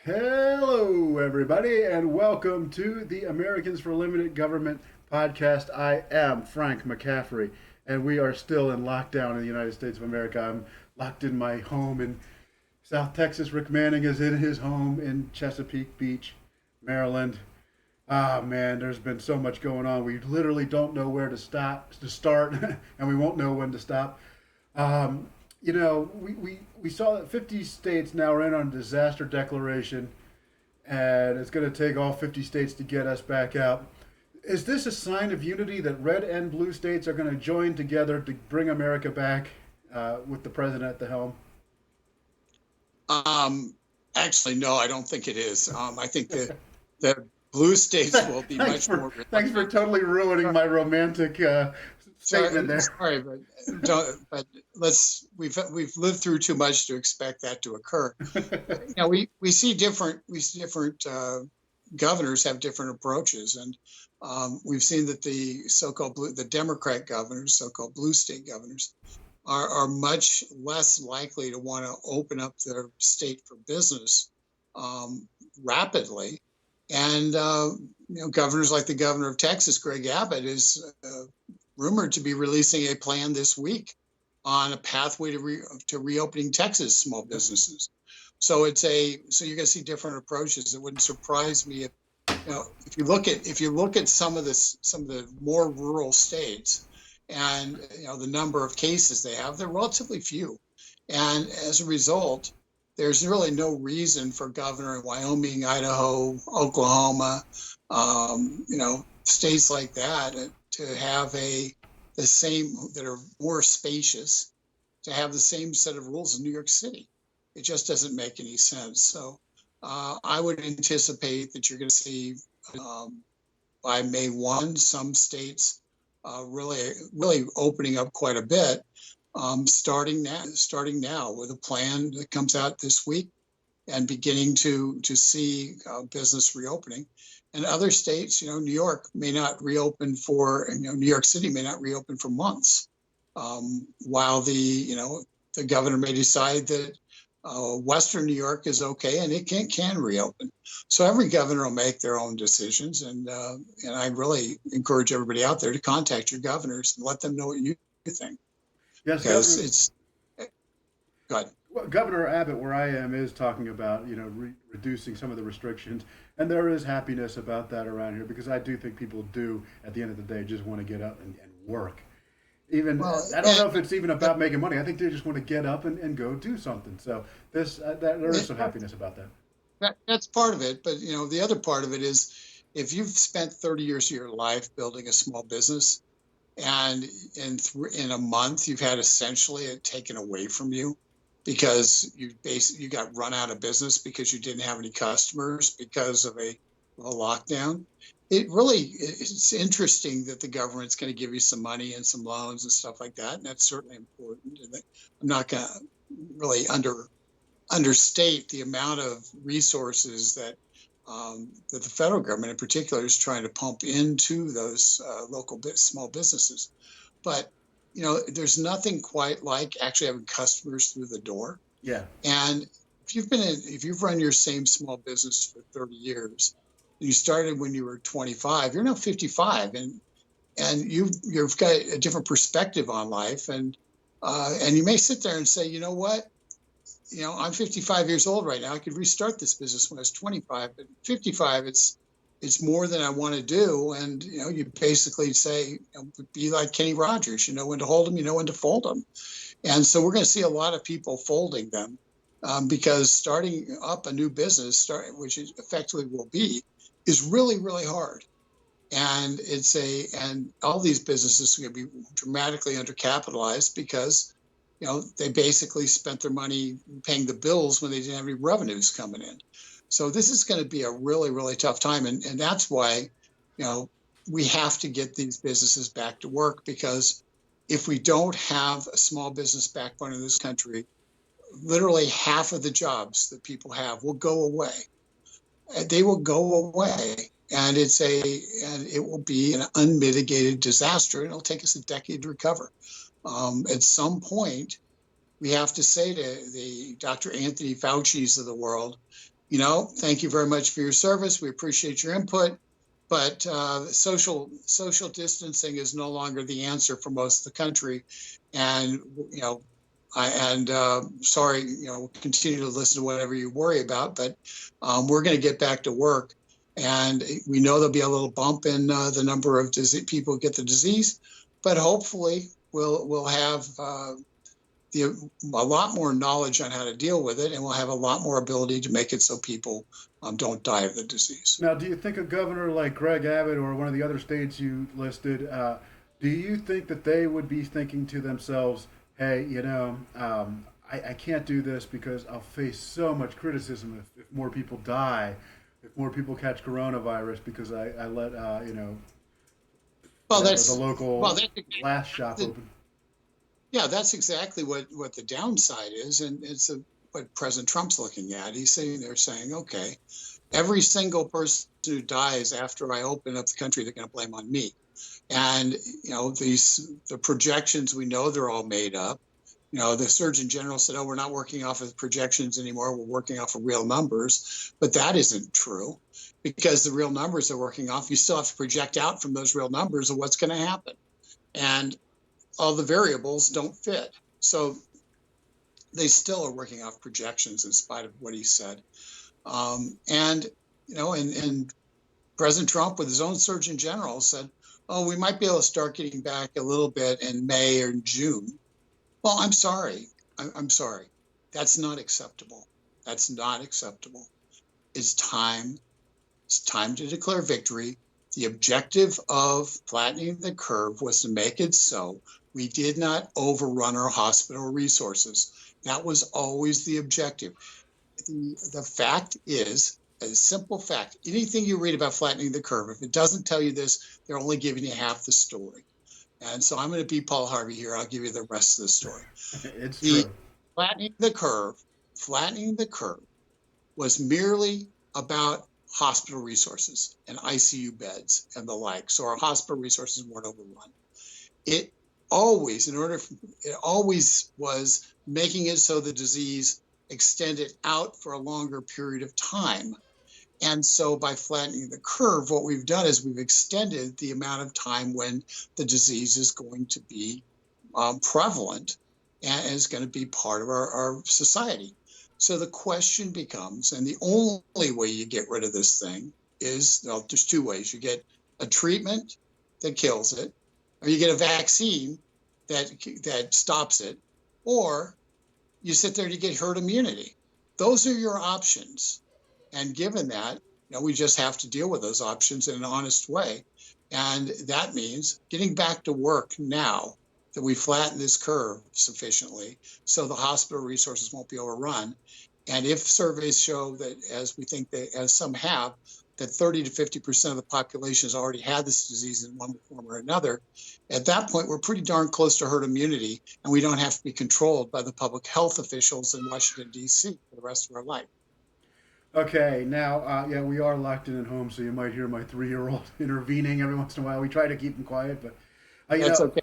Hello, everybody, and welcome to the Americans for Limited Government podcast. I am Frank McCaffrey, and we are still in lockdown in the United States of America. I'm locked in my home in South Texas. Rick Manning is in his home in Chesapeake Beach, Maryland. Ah, man, there's been so much going on. We literally don't know where to start, and we won't know when to stop. Um, we saw that 50 states now are in on a disaster declaration, and it's going to take all 50 states to get us back out. Is this a sign of unity that red and blue states are going to join together to bring America back with the president at the helm? Um, Actually, no, I don't think it is. I think that the blue states will be much more. Thanks for totally ruining my romantic statement there. Sorry, but don't. But we've lived through too much to expect that to occur. We see different governors have different approaches, and we've seen that the Democrat governors, so-called blue state governors, are much less likely to want to open up their state for business rapidly. And governors like the governor of Texas, Greg Abbott, is rumored to be releasing a plan this week on a pathway to reopening Texas small businesses. So you're going to see different approaches. It wouldn't surprise me if you look at some of the more rural states, and the number of cases they have, they're relatively few, and as a result, there's really no reason for governor in Wyoming, Idaho, Oklahoma, states like that to have the same, that are more spacious, to have the same set of rules in New York City. It just doesn't make any sense. So I would anticipate that you're going to see by May 1, some states really opening up quite a bit, starting now with a plan that comes out this week, and beginning to see business reopening. And other states, New York may not reopen New York City may not reopen for months, while the governor may decide that Western New York is okay and it can reopen. So every governor will make their own decisions, and I really encourage everybody out there to contact your governors and let them know what you think. Yes, because go ahead. Well, Governor Abbott, where I am, is talking about reducing some of the restrictions, and there is happiness about that around here, because I do think people do, at the end of the day, just want to get up and work. I don't know if it's even about making money. I think they just want to get up and go do something. So there is some happiness about that. That's part of it, but the other part of it is, if you've spent 30 years of your life building a small business, and in a month you've had essentially it taken away from you because you got run out of business because you didn't have any customers because of a lockdown. It's interesting that the government's going to give you some money and some loans and stuff like that, and that's certainly important. And I'm not going to really understate the amount of resources that the federal government in particular is trying to pump into those local small businesses. But there's nothing quite like actually having customers through the door. Yeah. And if you've run your same small business for 30 years, you started when you were 25, you're now 55, and you've got a different perspective on life, and you may sit there and say, you know what, I'm 55 years old right now. I could restart this business when I was 25, but 55, it's more than I want to do. And you basically say, be like Kenny Rogers. You know when to hold them, you know when to fold them. And so we're going to see a lot of people folding them, because starting up a new business, which it effectively will be, is really, really hard. And and all these businesses are going to be dramatically undercapitalized because, they basically spent their money paying the bills when they didn't have any revenues coming in. So this is going to be a really, really tough time. And that's why, we have to get these businesses back to work, because if we don't have a small business backbone in this country, literally half of the jobs that people have will go away. They will go away, and it will be an unmitigated disaster, and it'll take us a decade to recover. At some point, we have to say to the Dr. Anthony Fauci's of the world, Thank you very much for your service. We appreciate your input, but social distancing is no longer the answer for most of the country. And, sorry, we'll continue to listen to whatever you worry about, but we're going to get back to work. And we know there'll be a little bump in the number of people who get the disease, but hopefully we'll have a lot more knowledge on how to deal with it, and we'll have a lot more ability to make it so people don't die of the disease. Now, do you think a governor like Greg Abbott or one of the other states you listed, do you think that they would be thinking to themselves, hey, I can't do this because I'll face so much criticism if more people die, if more people catch coronavirus because I let, Well, the local glass shop open? Yeah, that's exactly what the downside is, and it's what President Trump's looking at. He's saying okay, every single person who dies after I open up the country, they're going to blame on me. And the projections, we know they're all made up. The Surgeon General said, "Oh, we're not working off of projections anymore. We're working off of real numbers." But that isn't true, because the real numbers they're working off, you still have to project out from those real numbers of what's going to happen, and all the variables don't fit. So they still are working off projections in spite of what he said. And President Trump, with his own Surgeon General, said, "Oh, we might be able to start getting back a little bit in May or June." Well, I'm sorry. I'm sorry. That's not acceptable. That's not acceptable. It's time. It's time to declare victory. The objective of flattening the curve was to make it so we did not overrun our hospital resources. That was always the objective. The fact is, a simple fact, anything you read about flattening the curve, if it doesn't tell you this, they're only giving you half the story. And so I'm going to be Paul Harvey here. I'll give you the rest of the story. It's true. Flattening the curve was merely about hospital resources and ICU beds and the like. So our hospital resources weren't overrun. It always was making it so the disease extended out for a longer period of time. And so by flattening the curve, what we've done is we've extended the amount of time when the disease is going to be prevalent and is going to be part of our society. So the question becomes, and the only way you get rid of this thing is, there's two ways. You get a treatment that kills it, or you get a vaccine that stops it, or you sit there to get herd immunity. Those are your options. And given that, we just have to deal with those options in an honest way. And that means getting back to work now that we flatten this curve sufficiently so the hospital resources won't be overrun. And if surveys show that, as we think as some have, that 30 to 50% of the population has already had this disease in one form or another, at that point, we're pretty darn close to herd immunity, and we don't have to be controlled by the public health officials in Washington, D.C. for the rest of our life. Okay, now, we are locked in at home, so you might hear my 3-year-old intervening every once in a while. We try to keep him quiet, but that's okay.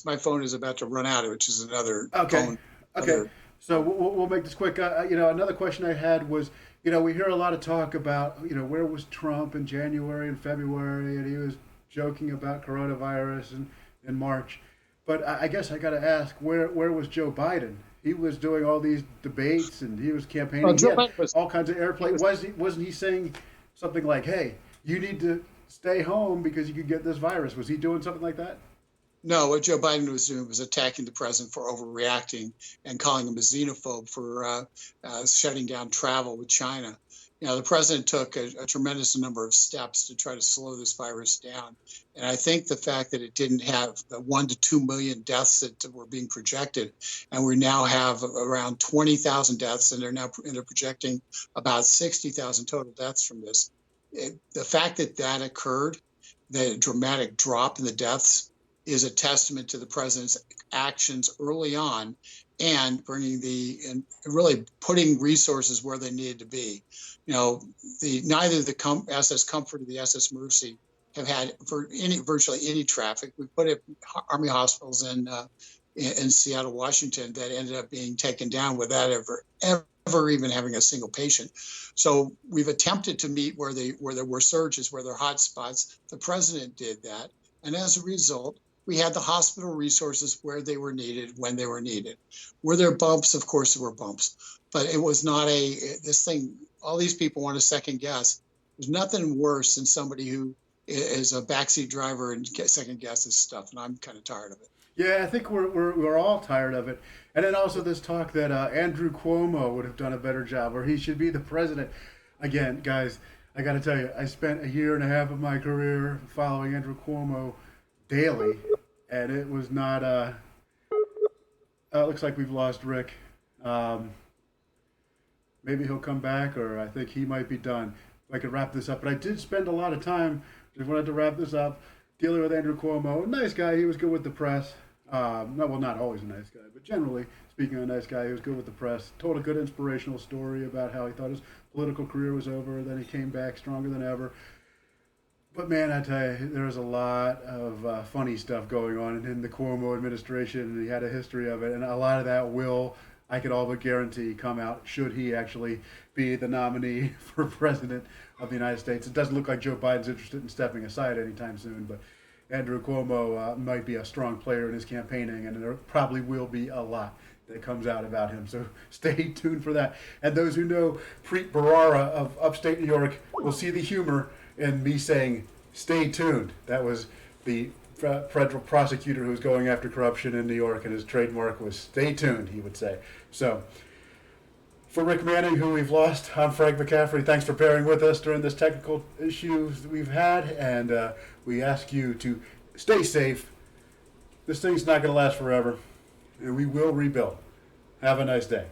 My phone is about to run out, which is another phone. Okay. So we'll make this quick. Another question I had was, we hear a lot of talk about, where was Trump in January and February, and he was joking about coronavirus in March. But I guess I got to ask, where was Joe Biden? He was doing all these debates and he was campaigning. He had all kinds of airplay. Wasn't he saying something like, "Hey, you need to stay home because you could get this virus"? Was he doing something like that? No, what Joe Biden was doing was attacking the president for overreacting and calling him a xenophobe for shutting down travel with China. The president took a tremendous number of steps to try to slow this virus down. And I think the fact that it didn't have the 1 to 2 million deaths that were being projected, and we now have around 20,000 deaths, and they're projecting about 60,000 total deaths from this. The fact that occurred, the dramatic drop in the deaths, is a testament to the president's actions early on and really putting resources where they needed to be. Neither the SS Comfort or the SS Mercy have had virtually any traffic. We put Army hospitals in Seattle, Washington, that ended up being taken down without ever never even having a single patient. So we've attempted to meet where there were surges, where there are hot spots. The president did that. And as a result, we had the hospital resources where they were needed, when they were needed. Were there bumps? Of course there were bumps. But it was not this thing, all these people want to second guess. There's nothing worse than somebody who is a backseat driver and second guesses stuff. And I'm kind of tired of it. Yeah, I think we're all tired of it. And then also this talk that Andrew Cuomo would have done a better job, or he should be the president. Again, guys, I got to tell you, I spent a year and a half of my career following Andrew Cuomo daily, and it was not. It looks like we've lost Rick. Maybe he'll come back, or I think he might be done. If I could wrap this up, but I did spend a lot of time. Just wanted to wrap this up, dealing with Andrew Cuomo. Nice guy. He was good with the press. Not always a nice guy, but generally speaking, a nice guy. He was good with the press. Told a good inspirational story about how he thought his political career was over. Then he came back stronger than ever. But man, I tell you, there was a lot of funny stuff going on in the Cuomo administration, and he had a history of it. And a lot of that will, I could all but guarantee, come out should he actually be the nominee for president of the United States. It doesn't look like Joe Biden's interested in stepping aside anytime soon, but Andrew Cuomo might be a strong player in his campaigning, and there probably will be a lot that comes out about him. So stay tuned for that. And those who know Preet Bharara of upstate New York will see the humor in me saying, stay tuned. That was the federal prosecutor who was going after corruption in New York, and his trademark was stay tuned, he would say. So for Rick Manning, who we've lost, I'm Frank McCaffrey. Thanks for bearing with us during this technical issues that we've had, and we ask you to stay safe. This thing's not going to last forever, and we will rebuild. Have a nice day.